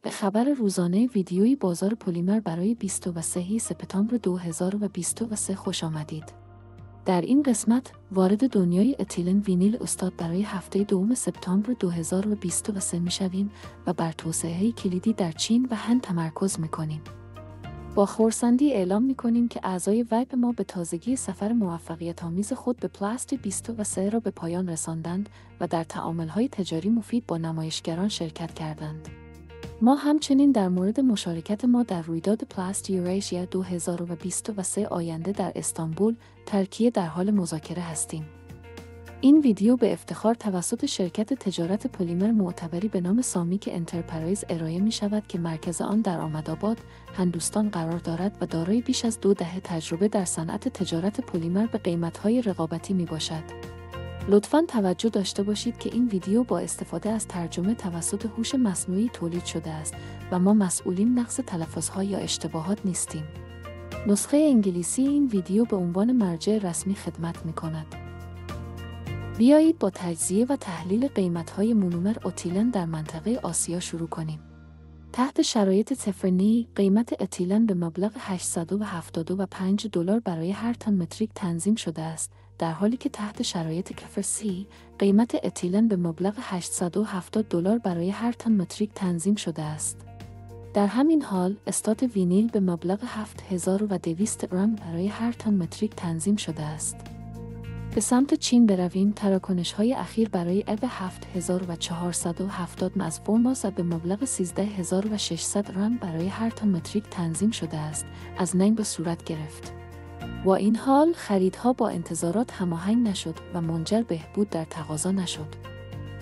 به خبر روزانه ویدیویی بازار پلیمر برای 23 سپتامبر 2023 خوش آمدید. در این قسمت وارد دنیای اتیلن وینیل استاد برای هفته دوم سپتامبر 2023 می‌شویم و بر توسعه کلیدی در چین و هند تمرکز می‌کنیم. با خرسندی اعلام می‌کنیم که اعضای ویپ ما به تازگی سفر موفقیت‌آمیز خود به پلاست 23 را به پایان رساندند و در تعامل‌های تجاری مفید با نمایشگران شرکت کردند. ما همچنین در مورد مشارکت ما در رویداد پلاست یوریشیا 2023 آینده در استانبول، ترکیه در حال مذاکره هستیم. این ویدیو به افتخار توسط شرکت تجارت پلیمر معتبری به نام سامیک انترپرایز ارائه می شود که مرکز آن در آمدآباد، هندوستان قرار دارد و دارای بیش از 2 دهه تجربه در صنعت تجارت پلیمر به قیمت‌های رقابتی می باشد. لطفاً توجه داشته باشید که این ویدیو با استفاده از ترجمه توسط هوش مصنوعی تولید شده است و ما مسئولین نقص تلفظها یا اشتباهات نیستیم. نسخه انگلیسی این ویدیو به عنوان مرجع رسمی خدمت می‌کند. بیایید با تجزیه و تحلیل قیمت‌های مونومر اتیلن در منطقه آسیا شروع کنیم. تحت شرایط صفرنی، قیمت اتیلن به مبلغ $875 برای هر تن متریک تنظیم شده است، در حالی که تحت شرایط کفرسی، قیمت اتیلن به مبلغ $870 برای هر تن متریک تنظیم شده است. در همین حال، استات وینیل به مبلغ 7200 رم برای هر تن متریک تنظیم شده است. به سمت چین برویم، تراکنش‌های اخیر برای اب 7470 از فرماسا به مبلغ 13600 رم برای هر تن متریک تنظیم شده است، از ننگ به صورت گرفت. با این حال، خریدها با انتظارات هماهنگ نشد و منجر بهبود در تقاضا نشد.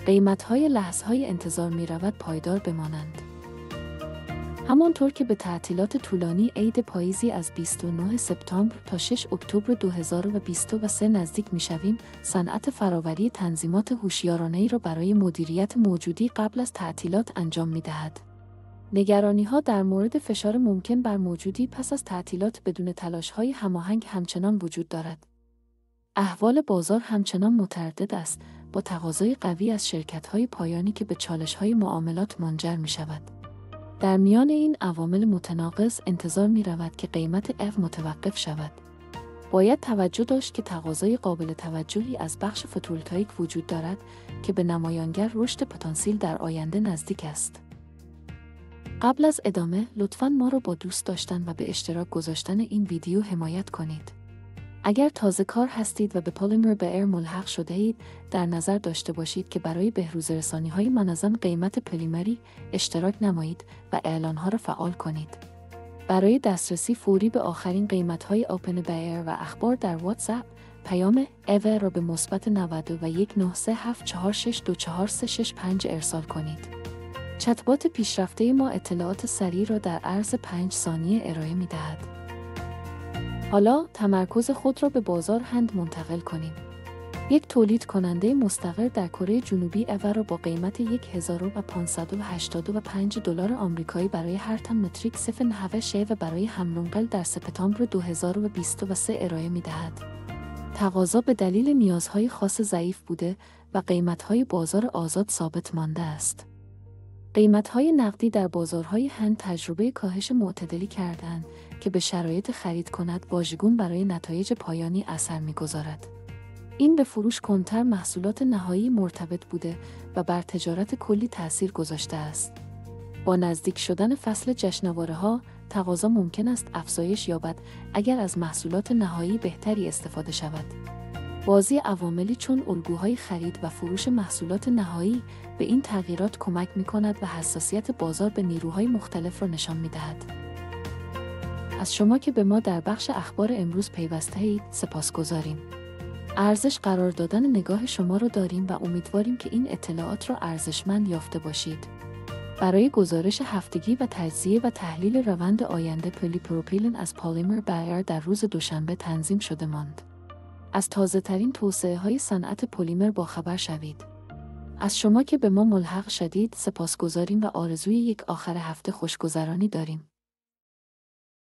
قیمت‌های لحظه‌های انتظار می‌رود پایدار بمانند. همانطور که به تعطیلات طولانی عید پاییزی از 29 سپتامبر تا 6 اکتبر 2023 نزدیک می‌شویم، صنعت فراوری تنظیمات هوشیارانه‌ای را برای مدیریت موجودی قبل از تعطیلات انجام می‌دهد. نگرانی‌ها در مورد فشار ممکن بر موجودی پس از تعطیلات بدون تلاش‌های هماهنگ همچنان وجود دارد. احوال بازار همچنان متردد است، با تقاضای قوی از شرکت‌های پایانی که به چالش‌های معاملات منجر می‌شود. در میان این عوامل متناقض، انتظار می‌رود که قیمت اف متوقف شود. باید توجه داشت که تقاضای قابل توجهی از بخش فتوولتائیک وجود دارد که به نمایانگر رشد پتانسیل در آینده نزدیک است. قبل از ادامه، لطفاً ما را با دوست داشتن و به اشتراک گذاشتن این ویدیو حمایت کنید. اگر تازه کار هستید و به پلیمر بیر ملحق شده اید، در نظر داشته باشید که برای بهروز رسانی‌های منظم قیمت پلیمری اشتراک نمایید و اعلان‌ها را فعال کنید. برای دسترسی فوری به آخرین قیمت‌های اوپن بیر و اخبار در واتساپ، پیام ایو را به مثبت 919374624365 ارسال کنید. چتبات پیشرفته ما اطلاعات سریع را در عرض 5 ثانیه ارائه می‌دهد. حالا تمرکز خود را به بازار هند منتقل کنیم. یک تولید کننده مستقر در کره جنوبی ایو را با قیمت $1585 آمریکایی برای هر تن متریک صفر شیو برای همرونقل در سپتامبر 2023 ارائه می‌دهد. تقاضا به دلیل نیازهای خاص ضعیف بوده و قیمت‌های بازار آزاد ثابت مانده است. قیمت‌های نقدی در بازارهای هند تجربه کاهش معتدلی کردند که به شرایط خرید کند واژگون برای نتایج پایانی اثر می‌گذارد. این به فروش کنتر محصولات نهایی مرتبط بوده و بر تجارت کلی تأثیر گذاشته است. با نزدیک شدن فصل جشنواره‌ها، تقاضا ممکن است افزایش یابد اگر از محصولات نهایی بهتری استفاده شود. بازی عواملی چون الگوهای خرید و فروش محصولات نهایی به این تغییرات کمک می‌کند و حساسیت بازار به نیروهای مختلف را نشان می‌دهد. از شما که به ما در بخش اخبار امروز پیوسته‌اید، سپاسگزاریم. ارزش قرار دادن نگاه شما را داریم و امیدواریم که این اطلاعات را ارزشمند یافته باشید. برای گزارش هفتگی و تجزیه و تحلیل روند آینده پلیپروپیلن از پلیمر بیر در روز دوشنبه تنظیم شده ماند. از تازه‌ترین توسعه‌های صنعت پلیمر باخبر شوید. از شما که به ما ملحق شدید سپاسگزاریم و آرزوی یک آخر هفته خوشگذرانی داریم.